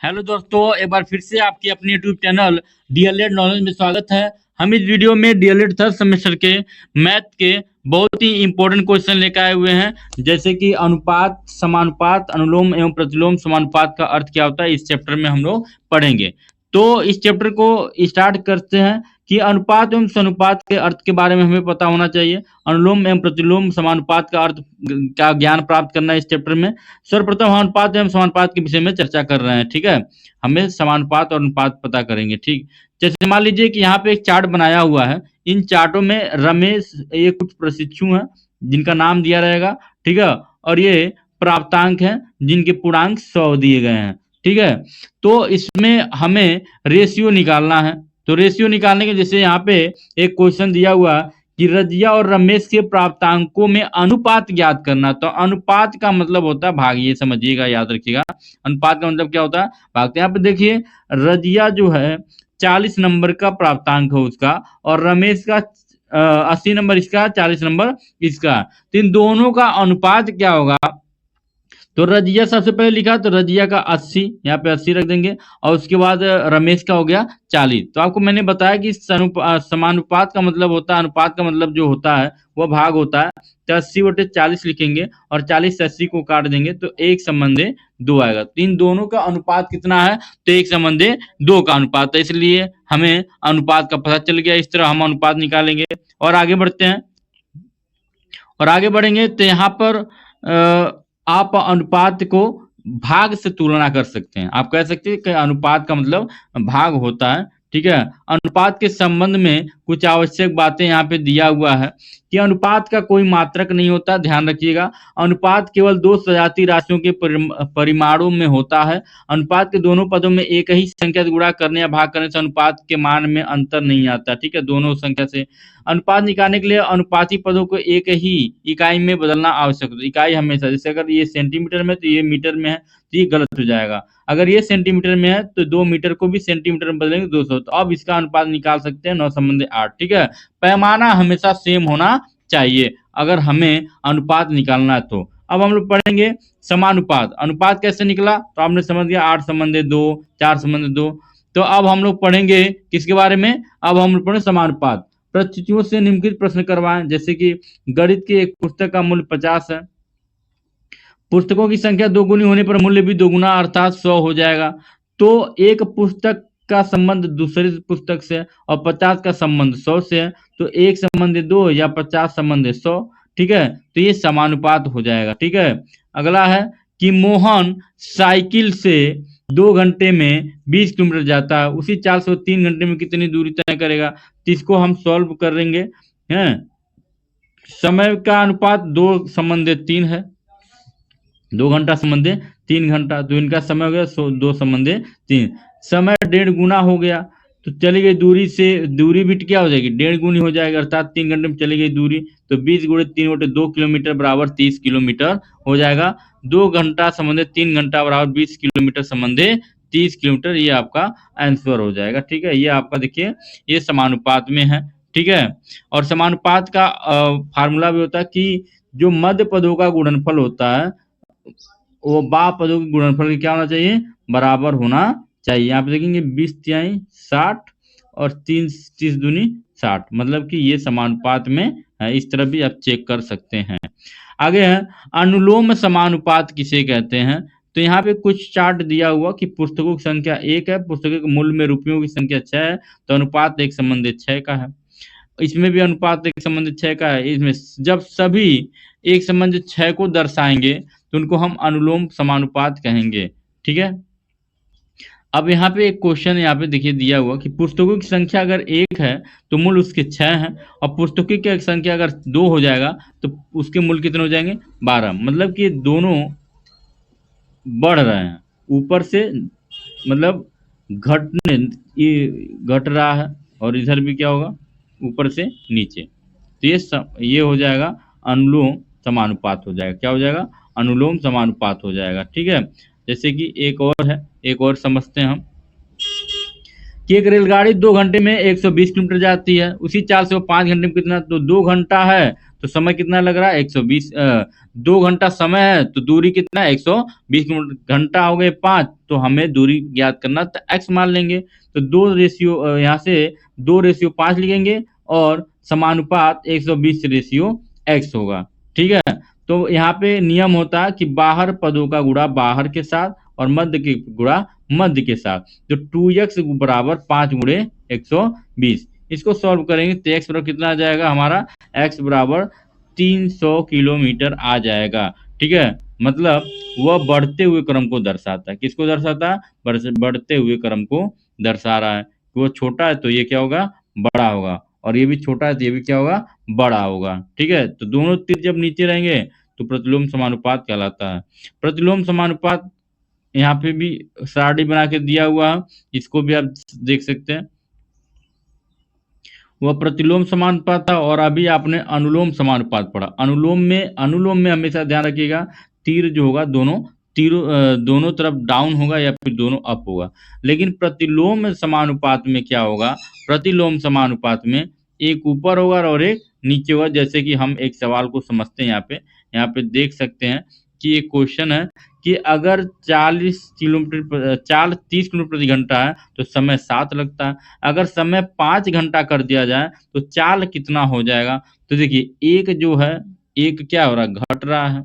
Hello दोस्तों, एक बार फिर से आपकी अपनी यूट्यूब चैनल डीएलएड नॉलेज में स्वागत है। हम इस वीडियो में डीएलएड थर्ड सेमेस्टर के मैथ के बहुत ही इंपॉर्टेंट क्वेश्चन लेकर आए हुए हैं, जैसे कि अनुपात, समानुपात, अनुलोम एवं प्रतिलोम समानुपात का अर्थ क्या होता है, इस चैप्टर में हम लोग पढ़ेंगे। तो इस चैप्टर को स्टार्ट करते हैं कि अनुपात एवं समानुपात के अर्थ के बारे में हमें पता होना चाहिए। अनुलोम एवं प्रतिलोम समानुपात का अर्थ का ज्ञान प्राप्त करना है इस चैप्टर में। सर्वप्रथम हम अनुपात एवं समानुपात के विषय में चर्चा कर रहे हैं, ठीक है। हमें समानुपात और अनुपात पता करेंगे, ठीक। जैसे मान लीजिए कि यहाँ पे एक चार्ट बनाया हुआ है। इन चार्टों में रमेश, ये कुछ प्रशिक्षु हैं जिनका नाम दिया रहेगा, ठीक है। और ये प्राप्तांक हैं जिनके पूर्णांक 100 दिए गए हैं, ठीक है। तो इसमें हमें रेशियो निकालना है। तो रेशियो निकालने के जैसे यहाँ पे एक क्वेश्चन दिया हुआ कि रजिया और रमेश के प्राप्तांकों में अनुपात ज्ञात करना। तो अनुपात का मतलब होता है भाग, ये समझिएगा, याद रखिएगा। अनुपात का मतलब क्या होता है, भाग। तो यहाँ पे देखिए, रजिया जो है 40 नंबर का प्राप्तांक है उसका, और रमेश का 80 नंबर इसका, 40 नंबर इसका। तो इन दोनों का अनुपात क्या होगा। तो रजिया सबसे पहले लिखा, तो रजिया का 80, यहाँ पे 80 रख देंगे, और उसके बाद रमेश का हो गया 40। तो आपको मैंने बताया कि समानुपात का मतलब होता है, अनुपात का मतलब जो होता है वह भाग होता है। तो 80/40 लिखेंगे और 40 से 80 को काट देंगे तो 1/2 आएगा। तो इन दोनों का अनुपात कितना है, तो 1/2 का अनुपात है, इसलिए हमें अनुपात का पता चल गया। इस तरह हम अनुपात निकालेंगे और आगे बढ़ते हैं। और आगे बढ़ेंगे तो यहाँ पर आप अनुपात को भाग से तुलना कर सकते हैं। आप कह सकते हैं कि अनुपात का मतलब भाग होता है, ठीक है। अनुपात के संबंध में कुछ आवश्यक बातें यहाँ पे दिया हुआ है कि अनुपात का कोई मात्रक नहीं होता, ध्यान रखिएगा। अनुपात केवल दो सजातीय राशियों के परिमाणों में होता है। अनुपात के दोनों पदों में एक ही संख्या से गुणा करने या भाग करने से अनुपात के मान में अंतर नहीं आता, ठीक है। दोनों संख्या से अनुपात निकालने के लिए अनुपाती पदों को एक ही इकाई में बदलना आवश्यक है। इकाई हमेशा, जैसे अगर ये सेंटीमीटर में तो ये मीटर में है, तो ये गलत हो जाएगा। अगर ये सेंटीमीटर में है तो 2 मीटर को भी सेंटीमीटर में बदलेंगे 200। तो अब इसका अनुपात निकाल सकते हैं 9 संबंधी 8, ठीक है। पैमाना हमेशा सेम होना चाहिए अगर हमें अनुपात निकालना है तो। अब हम लोग पढ़ेंगे समानुपात। अनुपात कैसे निकला, तो आपने समझ गया, 8/2, 4/2। तो अब हम लोग पढ़ेंगे किसके बारे में, अब हम लोग पढ़ेंगे समानुपात। परिस्थितियों से निम्नलिखित प्रश्न करवाएं, जैसे कि गणित की एक पुस्तक का मूल्य 50 है। पुस्तकों की संख्या दोगुनी होने पर मूल्य भी दोगुना अर्थात 100 हो जाएगा। तो एक पुस्तक का संबंध दूसरी पुस्तक से और 50 का संबंध 100 से है, तो 1/2 या 50/100, ठीक है। तो ये समानुपात हो जाएगा, ठीक है। अगला है कि मोहन साइकिल से 2 घंटे में 20 किलोमीटर जाता है, उसी चाल से 3 घंटे में कितनी दूरी तय करेगा। तो इसको हम सॉल्व करेंगे, हैं। समय का अनुपात 2/3 है, 2 घंटा संबंधे 3 घंटा, तो इनका समय हो गया 2/3। समय 1.5 गुना हो गया, तो चली गई दूरी से, दूरी भी क्या हो जाएगी, 1.5 गुनी हो जाएगी, अर्थात 3 घंटे में चली गई दूरी। तो 20 × 3 = 2 किलोमीटर बराबर 30 किलोमीटर हो जाएगा। 2 घंटा संबंधे 3 घंटा बराबर 20 किलोमीटर संबंधे 30 किलोमीटर, ये आपका आंसर हो जाएगा, ठीक है। ये आपका देखिए, ये समानुपात में है, ठीक है। और समानुपात का फार्मूला भी होता है कि जो मध्य पदों का गुणनफल होता है वो बा पदों के गुणनफल के क्या होना चाहिए, बराबर होना चाहिए। यहाँ पे देखेंगे 20 × 60 और 30 दूनी 60, मतलब कि ये समानुपात में है। इस तरह भी आप चेक कर सकते हैं। आगे है अनुलोम समानुपात किसे कहते हैं। तो यहाँ पे कुछ चार्ट दिया हुआ कि पुस्तकों की संख्या 1 है, पुस्तकों के मूल्य में रुपयों की संख्या 6 है, तो अनुपात 1/6 का है। इसमें भी अनुपात 1/6 का है। इसमें जब सभी 1/6 को दर्शाएंगे तो उनको हम अनुलोम समानुपात कहेंगे, ठीक है। अब यहाँ पे एक क्वेश्चन यहाँ पे देखिए दिया हुआ कि पुस्तकों की संख्या अगर 1 है तो मूल्य उसके 6 हैं, और पुस्तकों की संख्या अगर 2 हो जाएगा तो उसके मूल्य कितने हो जाएंगे, 12। मतलब कि दोनों बढ़ रहे हैं ऊपर से, मतलब घटने, ये घट रहा है, और इधर भी क्या होगा, ऊपर से नीचे। तो ये हो जाएगा अनुलोम समानुपात हो जाएगा। क्या हो जाएगा, अनुलोम समानुपात हो जाएगा, ठीक है। जैसे कि एक और है, एक और समझते हैं हम कि एक रेलगाड़ी 2 घंटे में 120 किलोमीटर जाती है, उसी चाल से वो 5 घंटे में कितना, तो 2 घंटा है तो समय कितना लग रहा है 120। 2 घंटा समय है तो दूरी कितना है 120 किलोमीटर। घंटा हो गए 5, तो हमें दूरी ज्ञात करना तो x मान लेंगे। तो 2 रेशियो यहाँ से 2:5 लिखेंगे और समानुपात 120:x होगा। ठीक है, तो यहाँ पे नियम होता है कि बाहर पदों का गुणा बाहर के साथ और मध्य के गुणा मध्य के साथ। तो 2x बराबर 5 गुणे 120। इसको सॉल्व करेंगे तो x बराबर कितना आ जाएगा हमारा, x बराबर 300 किलोमीटर आ जाएगा। ठीक है, मतलब वह बढ़ते हुए क्रम को दर्शाता है। किसको दर्शाता है, बढ़ते हुए क्रम को दर्शा रहा है। वो छोटा है तो ये क्या होगा, बड़ा होगा, और ये भी छोटा है तो ये भी क्या होगा, बड़ा होगा। ठीक है, तो दोनों तीर जब नीचे रहेंगे तो प्रतिलोम समानुपात कहलाता है। प्रतिलोम समानुपात यहाँ पे भी सारणी बना के दिया हुआ है, इसको भी आप देख सकते हैं। वह प्रतिलोम समानुपात था, और अभी आपने अनुलोम समानुपात पढ़ा। अनुलोम में हमेशा ध्यान रखिएगा, तीर जो होगा दोनों तरफ डाउन होगा या फिर दोनों अप होगा। लेकिन प्रतिलोम समानुपात में क्या होगा, प्रतिलोम समानुपात में एक ऊपर होगा और एक नीचे होगा। जैसे कि हम एक सवाल को समझते हैं, यहाँ पे देख सकते हैं कि एक क्वेश्चन है कि अगर 30 किलोमीटर प्रति घंटा है तो समय 7 लगता है। अगर समय 5 घंटा कर दिया जाए तो चाल कितना हो जाएगा। तो देखिए, एक जो है, एक क्या हो रहा है, घट रहा है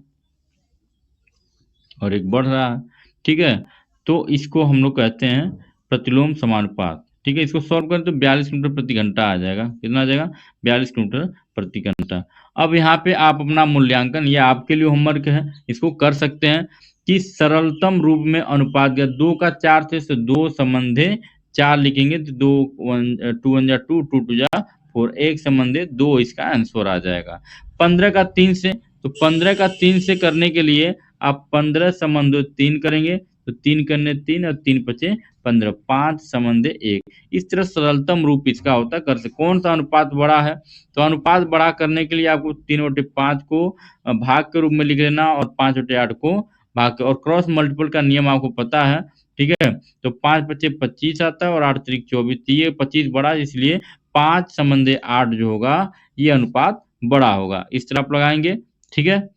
और एक बढ़ रहा है। ठीक है, तो इसको हम लोग कहते हैं प्रतिलोम समानुपात। ठीक है, इसको सॉल्व करें तो 42 किलोमीटर प्रति घंटा आ जाएगा। कितना आ जाएगा, 42 किलोमीटर प्रति घंटा। अब यहाँ पे आप अपना मूल्यांकन, ये आपके लिए होमवर्क है, इसको कर सकते हैं कि सरलतम रूप में अनुपात का 2 का 4 से 2 संबंधे 4 लिखेंगे तो 2 2 1 जा 2 2 2 जा 4, एक संबंधे 2 इसका आंसर आ जाएगा। 15 का 3 से, तो 15 का 3 से करने के लिए आप 15 संबंधो 3 करेंगे तो 3 करने 3 और 3 पचे 15, 5 संबंधे 1। इस तरह सरलतम रूप इसका होता है। कर से कौन सा अनुपात बड़ा है, तो अनुपात बड़ा करने के लिए आपको 3/5 को भाग के रूप में लिख लेना और 5/8 को भाग, और क्रॉस मल्टीपल का नियम आपको पता है। ठीक है, तो 5 पचे 25 आता है और 8 त्रिक 24, ये 25 बड़ा, इसलिए 5 संबंधे 8 जो होगा ये अनुपात बड़ा होगा। इस तरह आप लगाएंगे। ठीक है,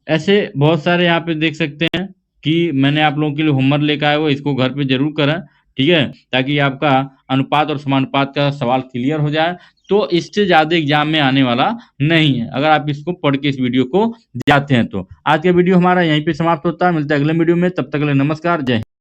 ऐसे बहुत सारे यहाँ पे देख सकते हैं कि मैंने आप लोगों के लिए होमवर्क लेकर आया हुआ, इसको घर पे जरूर करें। ठीक है, ताकि आपका अनुपात और समानुपात का सवाल क्लियर हो जाए। तो इससे ज़्यादा एग्जाम में आने वाला नहीं है अगर आप इसको पढ़ के इस वीडियो को जाते हैं। तो आज का वीडियो हमारा यहीं पे समाप्त होता है, मिलता है अगले वीडियो में, तब तक के लिए नमस्कार, जय हिंद।